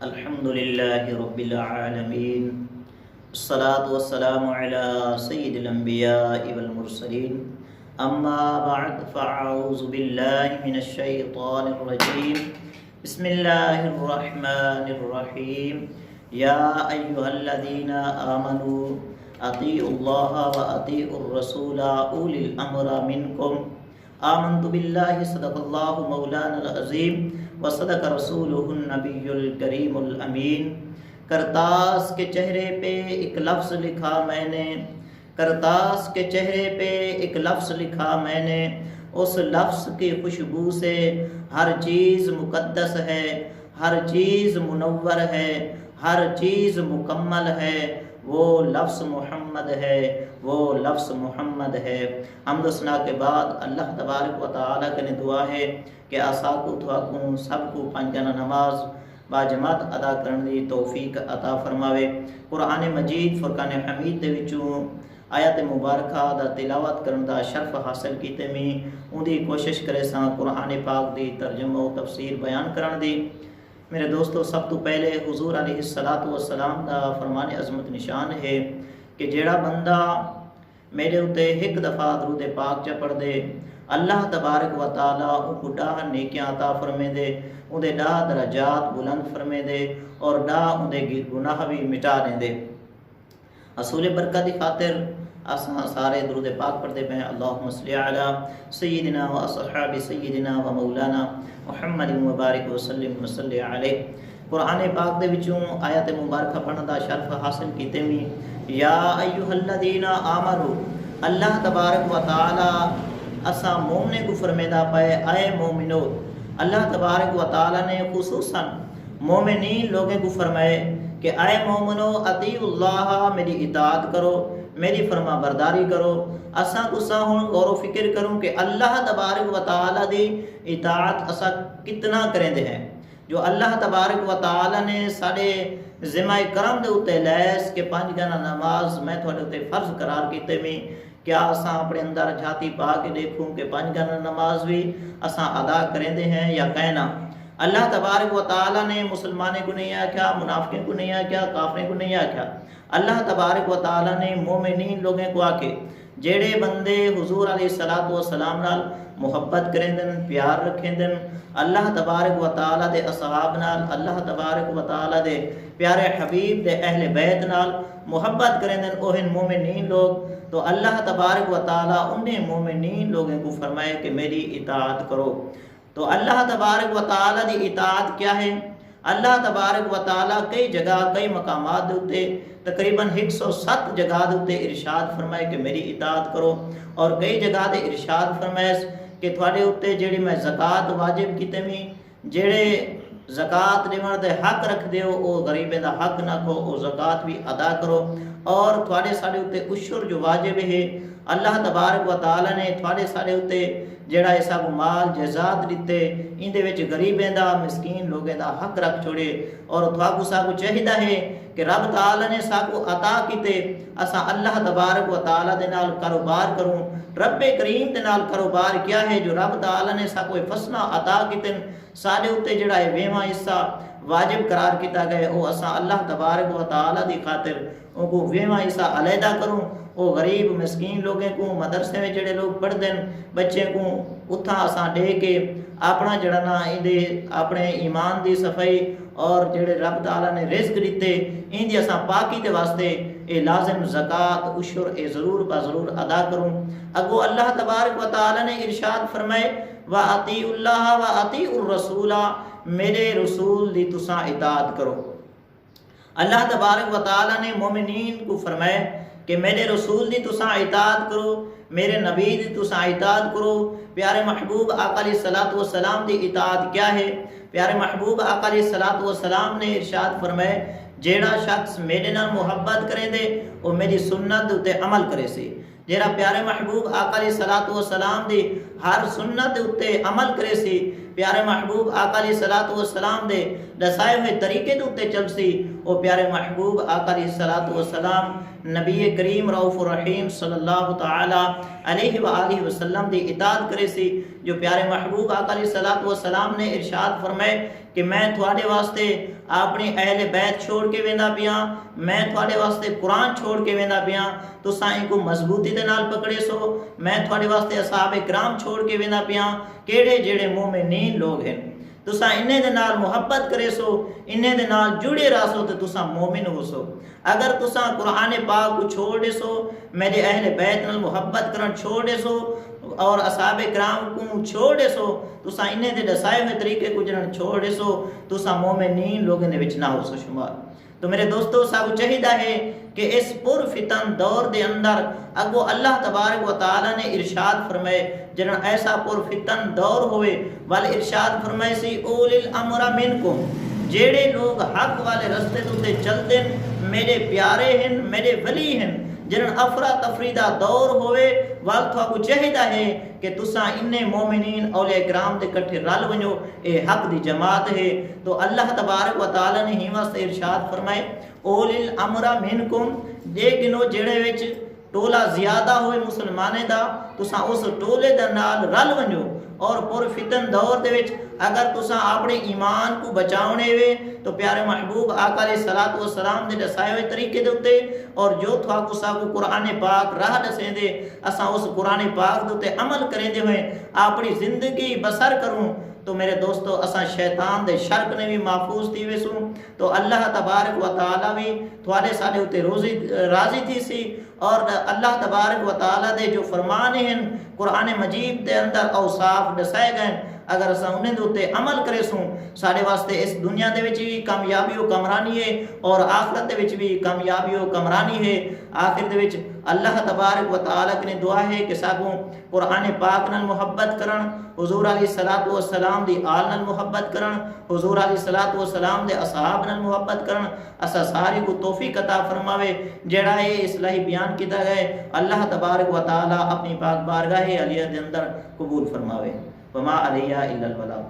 الحمد لله رب العالمين، الصلاة والسلام على سيد الأنبياء والمرسلين، أما بعد فأعوذ بالله من الشيطان الرجيم. بسم الله الرحمن الرحيم. يا أيها الذين آمنوا أطيعوا الله وأطيعوا الرسول أولي الأمر منكم. آمنت بالله صدق الله مولانا العظيم وصدق رسولہ النبی الکریم الامین. کرتاس کے چہرے پہ ایک لفظ لکھا میں نے، کرتاس کے چہرے پہ ایک لفظ لکھا میں نے، اس لفظ کی خوشبو سے ہر چیز مقدس ہے، ہر چیز منور ہے، ہر چیز مکمل ہے. وہ لفظ محمد ہے، وہ لفظ محمد ہے. حمد و ثنا کے بعد اللہ تبارک و تعالیٰ کے دعا ہے کہ آساکو تھواکوں سب کو پنجانہ نماز با جماعت ادا کرنے دی توفیق عطا فرماوے. قرآن مجید فرقان حمید دے وچوں آیت مبارکہ دا تلاوت کرن دا شرف حاصل کیتے میں ان دی کوشش کرے ساں قرآن پاک دی ترجمہ و تفسیر بیان کرن دی. میرے دوستو، سب تو پہلے حضور علیہ السلام دا فرمان عظمت نشان ہے کہ جیڑا بندہ میرے اتے ایک دفعہ درود پاک چا پڑھ دے، اللہ تبارک و تعالیٰ ان کو ڈاہ نیکیاں عطا فرمے دے، ان دے ڈاہ درجات بلند فرمے دے اور ڈاہ ان دے گناہ بھی مٹا دیں دے. اصول برکت دی خاطر اساں سارے درود پاک پڑھتے پہ اللہم صلی علی سیدنا و اصحاب سیدنا و مولانا محمد مبارک وسلم وصلی علیہ. قرآن پاک دے وچوں آیت مبارکہ پڑھن دا شرف حاصل کیتے میں یا ایھا الذین آمنو، اللہ تبارک و تعالی اساں مومنے کو فرمیدا پائے اے مومنو. اللہ تبارک و تعالی نے خصوصاً مومنین لوگوں کو فرمائے کہ اے مومنو اطیعوا اللہ، میری اطاعت کرو، میری فرما برداری کرو. اساں کو ہن غور و فکر کروں کہ اللہ تبارک و تعالی دی اطاعت اساں کتنا کریندے ہیں. جو اللہ تبارک و تعالی نے ساڈے ذمہ کرم دے اتے لیس کہ 5 گانا نماز میں تھوڑے اتے فرض قرار کیتے میں، کیا اساں اپنے اندر جھاتی پا کے دیکھوں کہ 5 گانا نماز بھی اساں ادا کریندے ہیں یا کہنا. اللہ تبارک و تعالی نے مسلمانے کو نہیں آکھیا، منافقین کو نہیں آکھیا، کافرین کو نہیں آکھیا. اللہ تبارک و تعالی نے مومنین لوگوں کو آکے جیڑے بندے حضور علیہ السلام نال محبت کریندن، پیار رکھیندن، اللہ تبارک و تعالی دے اصحاب نال، اللہ تبارک و تعالی دے پیارے حبیب دے اہل بیت نال محبت کریندن، اوہن مومنین لوگ. تو اللہ تبارک و تعالی انہیں مومنین لوگوں کو فرمائے کہ میری اطاعت کرو. تو اللہ تبارک و تعالی دی اطاعت کیا ہے؟ اللہ تبارک و تعالی کئی جگہ کئی مقامات ہوتے تقریباً 107 جگہ ہوتے ارشاد فرمائے کہ میری اطاعت کرو، اور کئی جگہ دے ارشاد فرمائے کہ تھوڑے ہوتے جیڑی میں زکوٰۃ واجب کیتے میں، جیڑے زکوٰۃ دیون دے حق رکھ دیو او غریبیں دا حق نہ کھو، او زکوٰۃ بھی ادا کرو. اور تھوڑے ساڑے ہوتے عشر جو واجب ہے اللہ تبارک و تعالی نے تھوڑے ساڑے ہوتے جیڑا ایسا کو مال جزات دیتے ان دے وچ غریبیں دا مسکین لوگیں دا حق رکھ چھوڑے. اور تھواکو ساکو چاہیدہ ہے کہ رب تعالی نے ساکو عطا کیتے اسا اللہ تبارک و تعالی دے نال کاروبار کروں. رب کریم دے نال کاروبار کیا ہے جو رب تعالی نے ساکو فسنا عطا کیتے سارے ہوتے جڑا ہے ویواں حصہ واجب قرار کیتا گئے او اسا اللہ تبارک و تعالی دی خاطر ان کو ویواں حصہ علیحدہ کروں. وہ غریب مسکین لوگوں کو مدرسے میں جڑے لوگ پڑھ دیں بچے کو اتھا اساں دے کے اپنا جڑا نا اندے اپنے ایمان دی صفائی اور جڑے رب تعالیٰ نے رزق دیتے ان دی اساں پاکی دے واسطے اے لازم زکوٰۃ عشر اے ضرور با ضرور ادا کروں. اگو اللہ تبارک و تعالیٰ نے ارشاد فرمائے وَأَطِيعُوا اللَّهَ وَأَطِيعُوا الرَّسُولَ، میرے رسول دی تساں اطاعت کرو. اللہ تبارک و تعالیٰ نے مومنین کو فرمائے کہ میرے رسول دی تساں اطاعت کرو، میرے نبی دی تساں اطاعت کرو. پیارے محبوب آقا علیہ السلام دی اطاعت کیا ہے؟ پیارے محبوب آقا علیہ السلام نے ارشاد فرمائے جیڑا شخص میرے نال محبت کرے دے وہ میری سنت تے عمل کرے سی. جیڑا پیارے محبوب آقا علیہ السلام دی ہر سنت تے عمل کرے سی، پیارے محبوب آقا علیہ السلام دے دسائے ہوئے طریقے تے چل سی، وہ پیارے محبوب آقا علیہ السلام نبی کریم رؤوف الرحیم صلی اللہ تعالی علیہ وآلہ وسلم دی اطاعت کرے سی. جو پیارے محبوب آقا علیہ السلام نے ارشاد فرمائے کہ میں تھوڑے واسطے اپنی اہل بیت چھوڑ کے ویندا پیاں، میں تھوڑے واسطے قرآن چھوڑ کے ویندا پیاں، تساں ان کو مضبوطی دے نال پکڑے سو، میں تھوڑے واسطے اصحاب کرام چھوڑ کے ویندا پیاں، کیڑے جڑے مومنین لوگ ہیں، تساں انہیں دے نال محبت کرے سو، انہیں دے نال جڑے رہ سو، تو تساں مومن ہو سو۔ اگر تساں قرآن پاک کو چھوڑ دے سو، میرے اہل بیت نال محبت کرن چھوڑ دے سو اور اصحاب کرام کو چھوڑ دے سو، تساں انہیں دے دسائے ہوئے طریقے کو جنن چھوڑ دے سو، تساں مومنین لوگوں نے وچ نہ ہو سو شمار۔ تو میرے دوستو ساکو چاہیدہ ہے کہ اس پر فتن دور دے اندر اگو اللہ تبارک و تعالی نے ارشاد فرمائے، جنن ایسا پر فتن دور ہوئے وال ارشاد فرمائے سی اولی الامر منکم، جیڑے لوگ حق والے رستے تے چلتے میرے پیارے ہیں، میرے ولی ہیں، جنن افرا تفریدہ دور ہوئے وال تھوکو چاہیدہ ہے کہ تساں انہیں مومنین اولیاء کرام دے کٹھے رل ونجو، اے حق دی جماعت ہے۔ تو اللہ تبارک و تعالی نے ہی واسطے ارشاد فرمائے اولی الامر منکم، لیکن وہ جڑے وچ ٹولا زیادہ ہوئے مسلمانے دا، تساں اس ٹولے دا نال رل ونجو، اور پر فتن دور دے وچ اگر تساں اپنے ایمان کو بچاؤنے وے تو پیارے محبوب آقا علیہ الصلوۃ والسلام دے دسائے ہوئے طریقے دے اتے، اور جو تھاکو ساکو قرآن پاک راہ دسیں دے اساں اس قرآن پاک دے اتے عمل کریں دے ہوئے اپنی زندگی بسر کروں، تو میرے دوستو اساں شیطان دے شرک نے بھی محفوظ تھی ویسوں، تو اللہ تبارک و تعالی بھی تھوڑے سارے اتے راضی تھی سی، اور اللہ تبارک و تعالی دے جو فرمان ہیں قرآن مجید دے اندر اوصاف دسائے گئے، اگر اساں انہیں دوتے عمل کرے سوں سارے واسطے اس دنیا دے وچ بھی کامیابی و کمرانی ہے اور آخرت دے وچ بھی کامیابی و کمرانی ہے۔ آخر دے وچ اللہ تبارک و تعالی نے دعا ہے کہ ساکوں قرآن پاک نال محبت کرن، حضور علیہ الصلوۃ والسلام دی آل نال محبت کرن، حضور علیہ الصلوۃ والسلام دے اصحاب نال محبت کرن، اسا ساری کو توفیق عطا فرماوے۔ جڑا یہ اصلاحی بیان کیتا گئے اللہ تبارک و تعالی اپنی پاک بارگاہ علیہ دے اندر قبول فرماوے۔ وما علیہ الا البلاغ۔